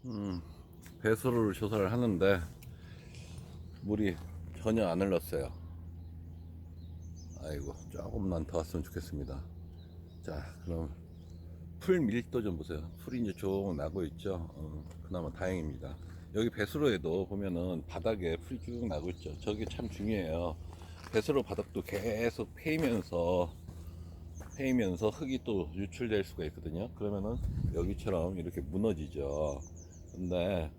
음, 배수로를 조사를 하는데 물이 전혀 안 흘렀어요. 아이고, 조금만 더 왔으면 좋겠습니다. 자, 그럼 풀 밀도 좀 보세요. 풀이 이제 쭉 나고 있죠. 그나마 다행입니다. 여기 배수로에도 보면은 바닥에 풀이 쭉 나고 있죠. 저게 참 중요해요. 배수로 바닥도 계속 패이면서 흙이 또 유출될 수가 있거든요. 그러면은 여기처럼 이렇게 무너지죠. 근데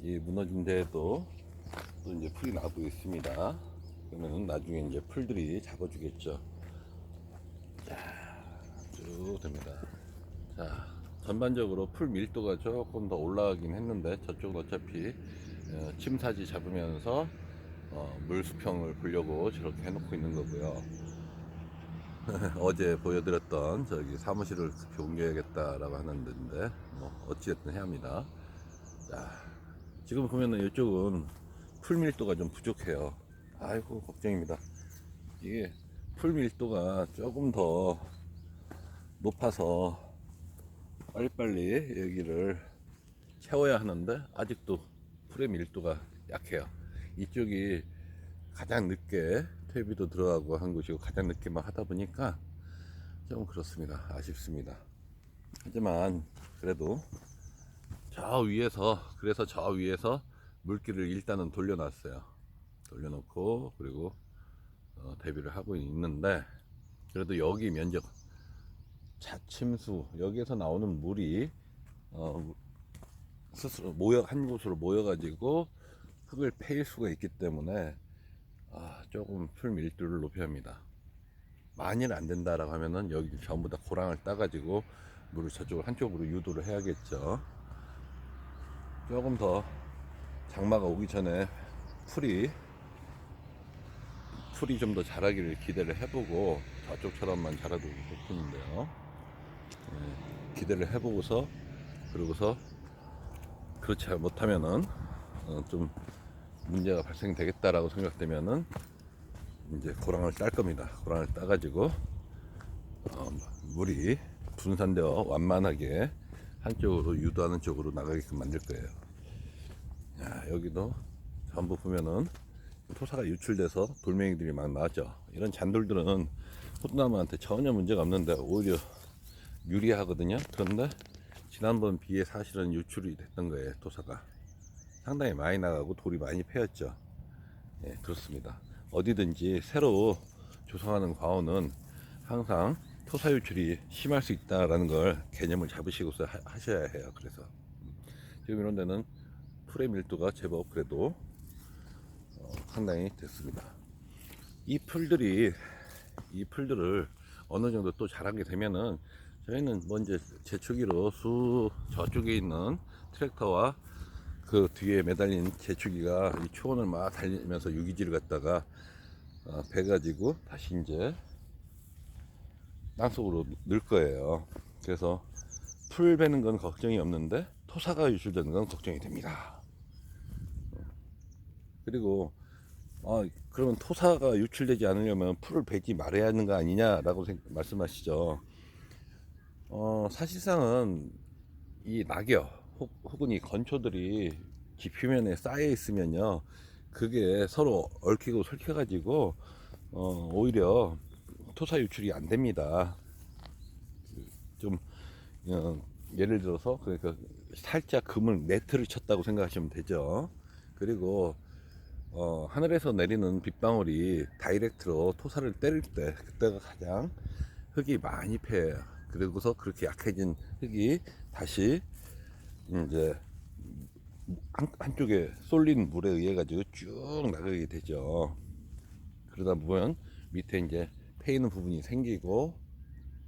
이 무너진 데에도 또 이제 풀이 나고 있습니다. 그러면 나중에 이제 풀들이 잡아주겠죠. 쭉 됩니다. 자, 전반적으로 풀 밀도가 조금 더 올라가긴 했는데 저쪽은 어차피 침사지 잡으면서 물 수평을 보려고 저렇게 해놓고 있는 거고요. 어제 보여드렸던 저기 사무실을 급히 옮겨야겠다라고 하는 데인데 뭐 어찌됐든 해야 합니다. 자, 지금 보면은 이쪽은 풀 밀도가 좀 부족해요. 아이고 걱정입니다. 이게 풀 밀도가 조금 더 높아서 빨리빨리 여기를 채워야 하는데 아직도 풀의 밀도가 약해요. 이쪽이 가장 늦게 퇴비도 들어가고 한 곳이고 가장 늦게만 하다 보니까 좀 그렇습니다. 아쉽습니다. 하지만 그래도 그래서 저 위에서 물기를 일단은 돌려놨어요. 돌려놓고 그리고 대비를 하고 있는데 그래도 여기 면적 자침수 여기에서 나오는 물이 어, 스스로 한 곳으로 모여가지고 흙을 패일 수가 있기 때문에 조금 풀 밀도를 높여야 합니다. 만일 안 된다라고 하면은 여기 전부 다 고랑을 따가지고 물을 저쪽을 한쪽으로 유도를 해야겠죠. 조금 더 장마가 오기 전에 풀이 좀 더 자라기를 기대를 해보고 저쪽처럼만 자라도 좋겠는데요. 기대를 해보고서 그러고서 그렇지 못하면은 좀 문제가 발생되겠다라고 생각되면은 이제 고랑을 딸 겁니다. 고랑을 따가지고 물이 분산되어 완만하게 한쪽으로 유도하는 쪽으로 나가게끔 만들 거예요. 야, 여기도 전부 보면은 토사가 유출돼서 돌멩이들이 막 나왔죠. 이런 잔돌들은 포도나무한테 전혀 문제가 없는데 오히려 유리하거든요. 그런데 지난번 비에 사실은 유출이 됐던 거예요. 토사가 상당히 많이 나가고 돌이 많이 패였죠. 예, 그렇습니다. 어디든지 새로 조성하는 과원은 항상 토사 유출이 심할 수 있다라는 걸 개념을 잡으시고서 하셔야 해요. 그래서 지금 이런 데는 풀의 밀도가 제법 그래도 상당히 됐습니다. 이 풀들을 어느 정도 또 자라게 되면은 저희는 먼저 제초기로 저쪽에 있는 트랙터와 그 뒤에 매달린 제초기가 이 초원을 막 달리면서 유기질을 갖다가 베가지고 다시 이제 땅속으로 넣을 거예요. 그래서 풀 베는 건 걱정이 없는데 토사가 유출되는 건 걱정이 됩니다. 그리고 그러면 토사가 유출되지 않으려면 풀을 베지 말아야 하는 거 아니냐라고 말씀하시죠. 사실상은 이 낙엽 혹은 이 건초들이 집 표면에 쌓여 있으면요, 그게 서로 얽히고 설켜 가지고 오히려 토사 유출이 안 됩니다. 좀 예를 들어서 그러니까 살짝 그물 네트를 쳤다고 생각하시면 되죠. 그리고 하늘에서 내리는 빗방울이 다이렉트로 토사를 때릴 때 그때가 가장 흙이 많이 패요. 그리고서 그렇게 약해진 흙이 다시 이제 한쪽에 쏠린 물에 의해 가지고 쭉 나가게 되죠. 그러다 보면 밑에 이제 패이는 부분이 생기고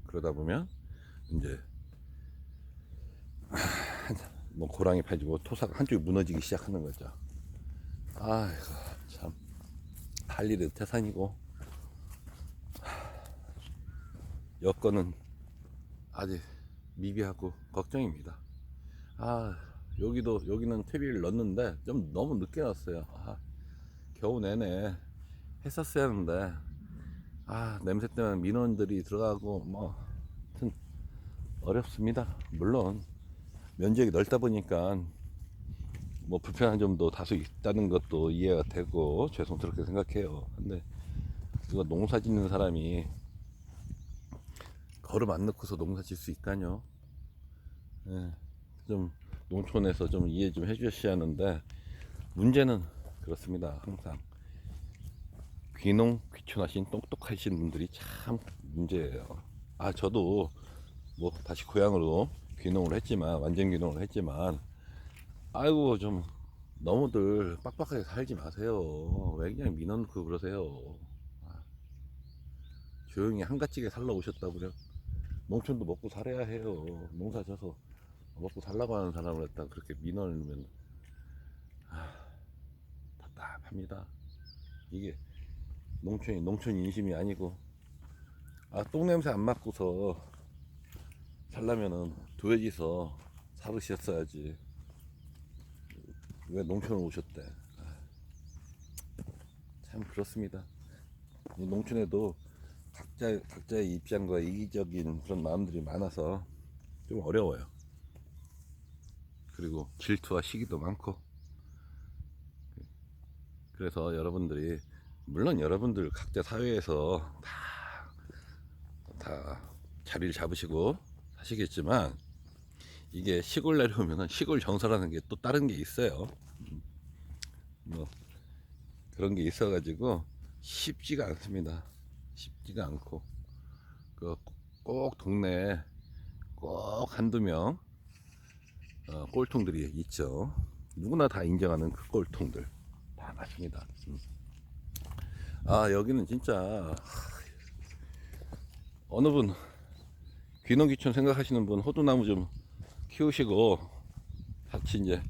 그러다 보면 이제 뭐 고랑이 파지고 토사가 한쪽이 무너지기 시작하는 거죠. 아이고 참 할 일이 태산이고 여건은 아직 미비하고 걱정입니다. 여기는 퇴비를 넣었는데 좀 너무 늦게 넣었어요. 겨우 내내 했었어야 하는데 냄새 때문에 민원들이 들어가고 뭐 하여튼 어렵습니다. 물론 면적이 넓다 보니까 뭐 불편한 점도 다소 있다는 것도 이해가 되고 죄송스럽게 생각해요. 근데 이거 농사 짓는 사람이 걸음 안 넣고서 농사 짓을 수 있까요? 예, 좀 농촌에서 좀 이해 좀 해주셔야 하는데 문제는 그렇습니다. 항상 귀농 귀촌하신 똑똑하신 분들이 참 문제예요. 아 저도 뭐 다시 고향으로 귀농을 했지만 완전 귀농을 했지만 아이고 좀 너무들 빡빡하게 살지 마세요. 왜 그냥 민원고 그러세요. 조용히 한가지게 살러 오셨다고 그래요. 농촌도 먹고 살아야 해요. 농사 져서 먹고 살라고 하는 사람을 갖다 그렇게 민원을 넣으면 답답합니다. 이게 농촌이 농촌 인심이 아니고 아 똥냄새 안 맡고서 살려면은 도회지서 살으셨어야지. 왜 농촌을 오셨대. 참 그렇습니다. 이 농촌에도 각자의 입장과 이기적인 그런 마음들이 많아서 좀 어려워요. 그리고 질투와 시기도 많고. 그래서 여러분들이 물론 여러분들 각자 사회에서 다 자리를 잡으시고 사시겠지만 이게 시골 내려오면은 시골 정서라는 게 또 다른 게 있어요. 뭐 그런 게 있어가지고 쉽지가 않습니다. 쉽지가 않고 그 꼭 동네에 꼭 한두 명 꼴통들이 있죠. 누구나 다 인정하는 그 꼴통들 다 맞습니다. 아 여기는 진짜 어느 분 귀농귀촌 생각하시는 분 호두나무 좀 키우시고 같이 이제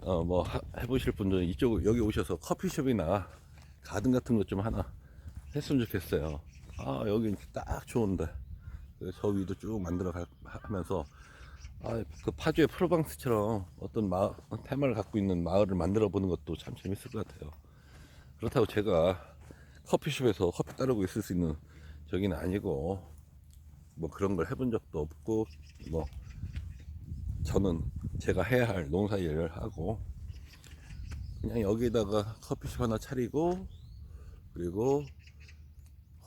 뭐 해보실 분들은 이쪽 여기 오셔서 커피숍이나 가든 같은 것 좀 하나 했으면 좋겠어요. 아 여기 딱 좋은데 저 위도 쭉 만들어 하면서 그 파주의 프로방스처럼 어떤 테마를 갖고 있는 마을을 만들어 보는 것도 참 재밌을 것 같아요. 그렇다고 제가 커피숍에서 커피 따르고 있을 수 있는 저기는 아니고 뭐 그런 걸 해본 적도 없고 뭐 저는 제가 해야 할 농사 일을 하고 그냥 여기다가 커피숍 하나 차리고 그리고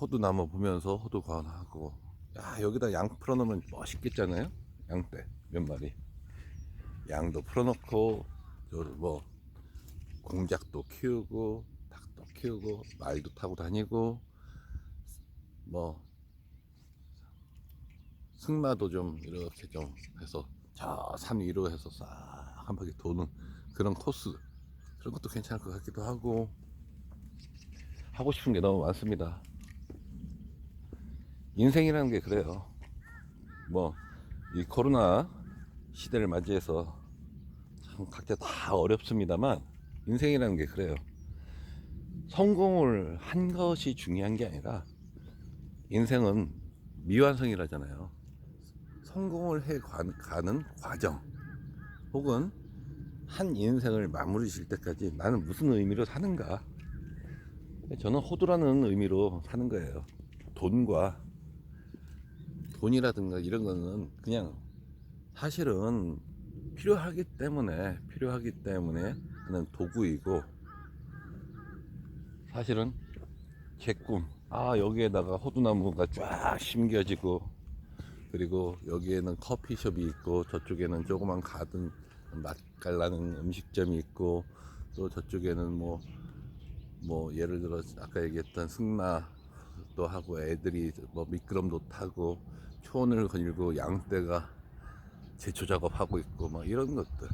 호두나무 보면서 호두 관하고 야 여기다 양 풀어놓으면 멋있겠잖아요. 양떼 몇 마리 양도 풀어놓고 뭐 공작도 키우고 닭도 키우고 말도 타고 다니고 뭐 승마도 좀 이렇게 좀 해서 저 산 위로 해서 싹 한 바퀴 도는 그런 코스 그런 것도 괜찮을 것 같기도 하고 하고 싶은 게 너무 많습니다. 인생이라는 게 그래요. 뭐 이 코로나 시대를 맞이해서 참 각자 다 어렵습니다만 인생이라는 게 그래요. 성공을 한 것이 중요한 게 아니라 인생은 미완성이라잖아요. 성공을 해 가는 과정 혹은 한 인생을 마무리 질 때까지 나는 무슨 의미로 사는가. 저는 호두라는 의미로 사는 거예요. 돈과 돈이라든가 이런 거는 그냥 사실은 필요하기 때문에 하는 도구이고 사실은 제 꿈, 여기에다가 호두나무가 쫙 심겨지고 그리고 여기에는 커피숍이 있고 저쪽에는 조그만 가든 맛깔나는 음식점이 있고 또 저쪽에는 뭐 예를 들어 아까 얘기했던 승마도 하고 애들이 뭐 미끄럼도 타고 초원을 거닐고 양떼가 제초 작업하고 있고 뭐 이런 것들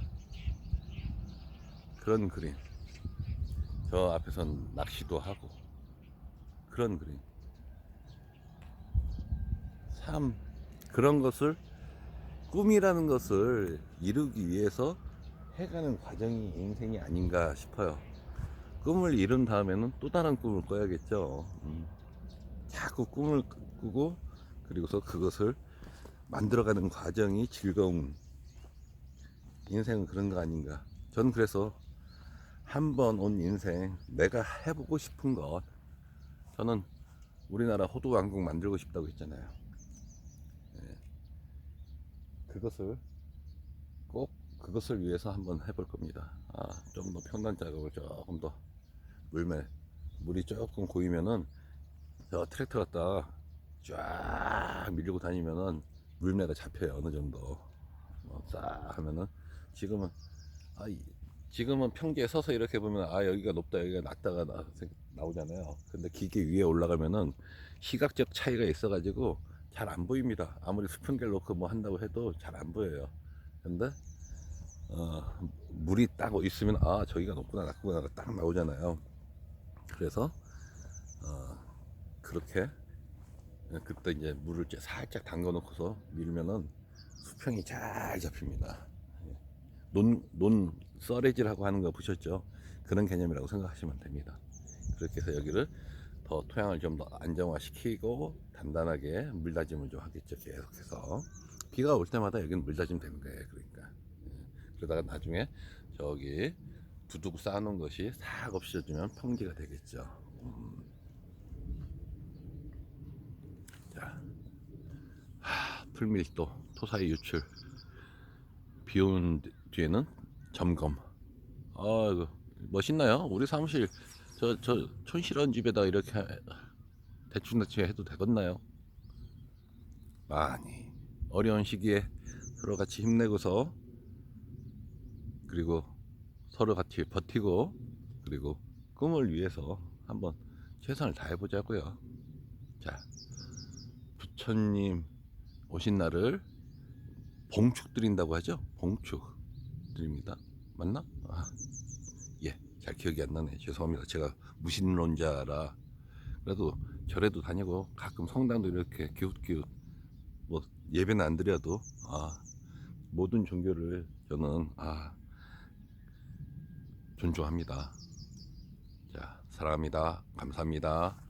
그런 그림 저 앞에선 낚시도 하고 그런 그림 참 그런 것을 꿈이라는 것을 이루기 위해서 해가는 과정이 인생이 아닌가 싶어요. 꿈을 이룬 다음에는 또 다른 꿈을 꿔야겠죠. 자꾸 꿈을 꾸고 그리고서 그것을 만들어가는 과정이 즐거운 인생은 그런 거 아닌가. 전 그래서 한 번 온 인생 내가 해보고 싶은 것 저는 우리나라 호두 왕국 만들고 싶다고 했잖아요. 그것을 꼭 그것을 위해서 한번 해볼 겁니다. 좀 더 평단 작업을 조금 더 물이 조금 고이면은 저 트랙터 갖다 쫙 밀고 다니면은 물매가 잡혀요. 어느 정도 싹 하면은 지금은 아, 지금은 평지에 서서 이렇게 보면 여기가 높다 여기가 낮다가 나오잖아요. 근데 기계 위에 올라가면은 시각적 차이가 있어가지고 잘 안 보입니다. 아무리 스푼겔 놓고 뭐 한다고 해도 잘 안 보여요. 근데 물이 딱 있으면 저기가 높구나 낮구나 딱 나오잖아요. 그래서 그렇게 그때 이제 물을 살짝 담궈 놓고서 밀면은 수평이 잘 잡힙니다. 논 썰해지라고 하는 거 보셨죠? 그런 개념이라고 생각하시면 됩니다. 그렇게 해서 여기를 더 토양을 좀 더 안정화시키고 단단하게 물다짐을 좀 하겠죠. 계속해서 비가 올 때마다 여기는 물다짐 되는 거예요. 그러니까 그러다가 나중에 저기 두둑 쌓아놓은 것이 싹 없어지면 평지가 되겠죠. 자, 풀밀도 토사의 유출 비 오는 뒤에는 점검. 이거 멋있나요? 우리 사무실 저 촌스러운 집에다 이렇게 대충 해도 되겠나요? 많이 어려운 시기에 서로 같이 힘내고서 그리고 서로 같이 버티고 그리고 꿈을 위해서 한번 최선을 다해보자고요. 자, 부처님 오신 날을 봉축 드린다고 하죠? 봉축 드립니다. 맞나? 예, 잘 기억이 안 나네. 죄송합니다. 제가 무신론자라 그래도 절에도 다니고 가끔 성당도 이렇게 기웃기웃 뭐 예배는 안 드려도 모든 종교를 저는 존중합니다. 자, 사랑합니다. 감사합니다.